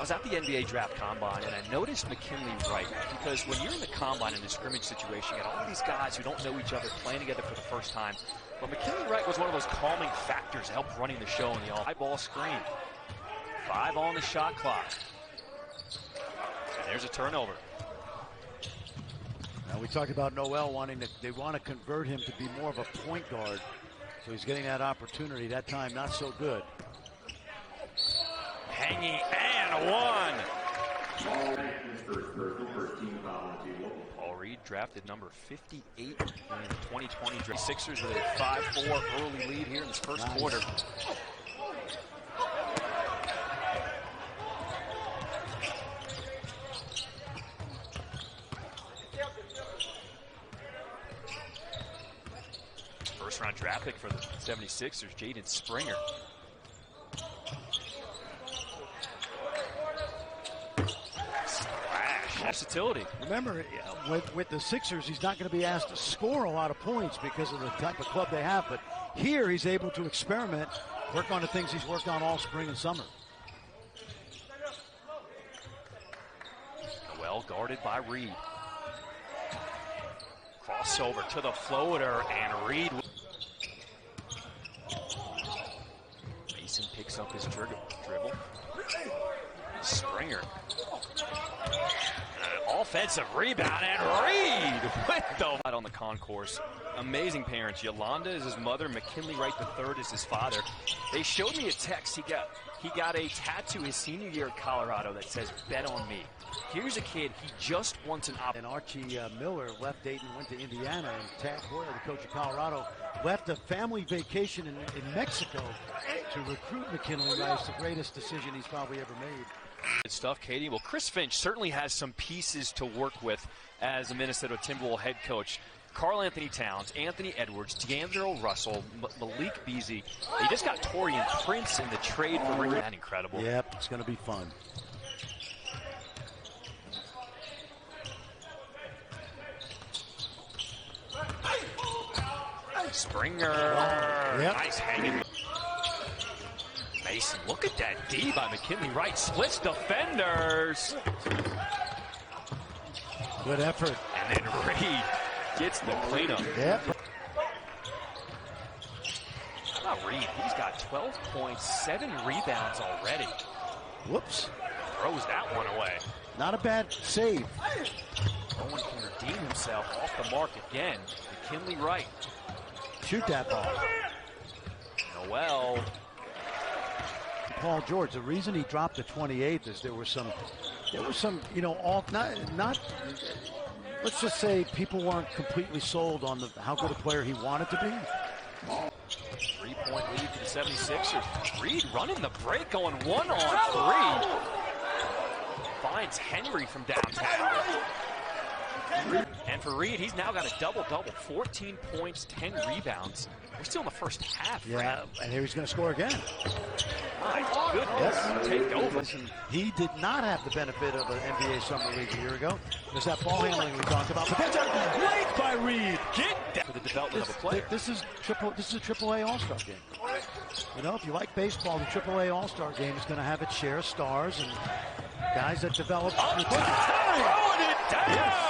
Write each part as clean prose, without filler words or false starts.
I was at the NBA Draft Combine, and I noticed McKinley Wright, because when you're in the Combine in a scrimmage situation, you got all these guys who don't know each other playing together for the first time. But McKinley Wright was one of those calming factors that helped running the show in the all-ball screen. 5 on the shot clock. And there's a turnover. Now we talked about Noel wanting to, they want to convert him to be more of a point guard. So he's getting that opportunity. That time not so good. Hanging and one. Paul Reed drafted number 58 in the 2020 draft. Sixers with a 5-4 early lead here in this first quarter. First round draft pick for the 76ers, Jaden Springer. Versatility. Remember, with the Sixers, he's not going to be asked to score a lot of points because of the type of club they have. But here, he's able to experiment, work on the things he's worked on all spring and summer. Well guarded by Reed. Crossover to the floater, and Reed. Mason picks up his dribble. Springer. Offensive rebound, and Reed with the on the concourse. Amazing parents. Yolanda is his mother. McKinley Wright III is his father. They showed me a text. He got a tattoo his senior year at Colorado that says "Bet on me." Here's a kid. He just wants an opportunity. And Archie Miller left Dayton, went to Indiana, and Tad Hoyle, the coach of Colorado, left a family vacation in Mexico to recruit McKinley Wright. It's the greatest decision he's probably ever made. Good stuff, Katie. Well, Chris Finch certainly has some pieces to work with as a Minnesota Timberwolves head coach. Karl Anthony Towns, Anthony Edwards, D'Angelo Russell, Malik Beasley. They just got Taurean Prince in the trade for Ringer. That's incredible. Yep, it's going to be fun. Springer. Yep. Nice hanging. Mason, look at that D by McKinley Wright. Splits defenders. Good effort. And then Reed gets the cleanup. Yep. How about Reed? He's got 12 points, 7 rebounds already. Whoops. Throws that one away. Not a bad save. Owen can redeem himself off the mark again. McKinley Wright. Shoot that ball. Noel. Paul George, the reason he dropped to 28th is there was some, you know, let's just say people weren't completely sold on how good a player he wanted to be. 3-point lead for the 76ers. Reed running the break, going 1-on-3. Finds Henry from downtown. And for Reed, he's now got a double-double, 14 points, 10 rebounds. We're still in the first half. Yeah, and here he's going to score again. My goodness, take over. Listen, he did not have the benefit of an NBA Summer League a year ago. There's that ball handling we talked about. But that's a break by Reed. Get that for the development of a player. This is a AAA All-Star game. You know, if you like baseball, the AAA All-Star game is going to have its share of stars and guys that develop. Throwing it down. Yes.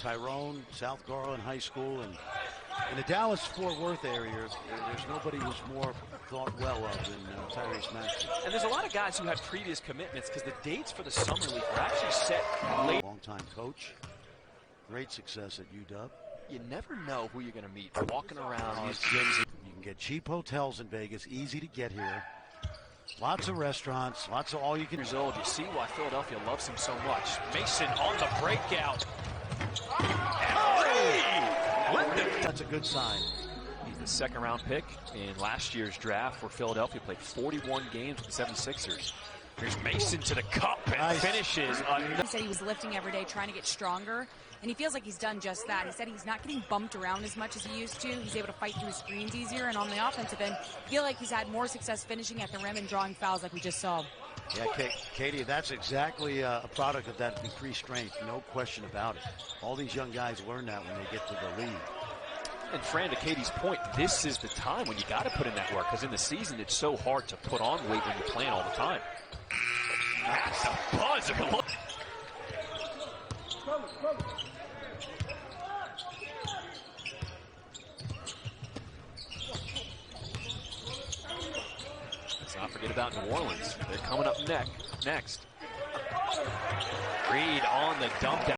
Tyrone, South Garland High School, and in the Dallas-Fort Worth area, there's nobody who's more thought well of than Tyrese Maxey. And there's a lot of guys who had previous commitments because the dates for the Summer League were actually set late. Long-time coach, great success at UW. You never know who you're going to meet walking around these gyms. You can get cheap hotels in Vegas, easy to get here. Lots of restaurants, lots of all you can. Years old, you see why Philadelphia loves him so much. Mason on the breakout. That's a good sign. He's the second-round pick in last year's draft where Philadelphia played 41 games with the 76ers. Here's Mason to the cup and finishes. He said he was lifting every day, trying to get stronger, and he feels like he's done just that. He said he's not getting bumped around as much as he used to. He's able to fight through screens easier, and on the offensive end, I feel like he's had more success finishing at the rim and drawing fouls like we just saw. Yeah, Katie, that's exactly a product of that increased strength, no question about it. All these young guys learn that when they get to the league. And Fran, to Katie's point, this is the time when you got to put in that work because in the season it's so hard to put on weight when you're playing all the time. That's a buzzer. Let's not forget about New Orleans. They're coming up next. Reed on the dump down.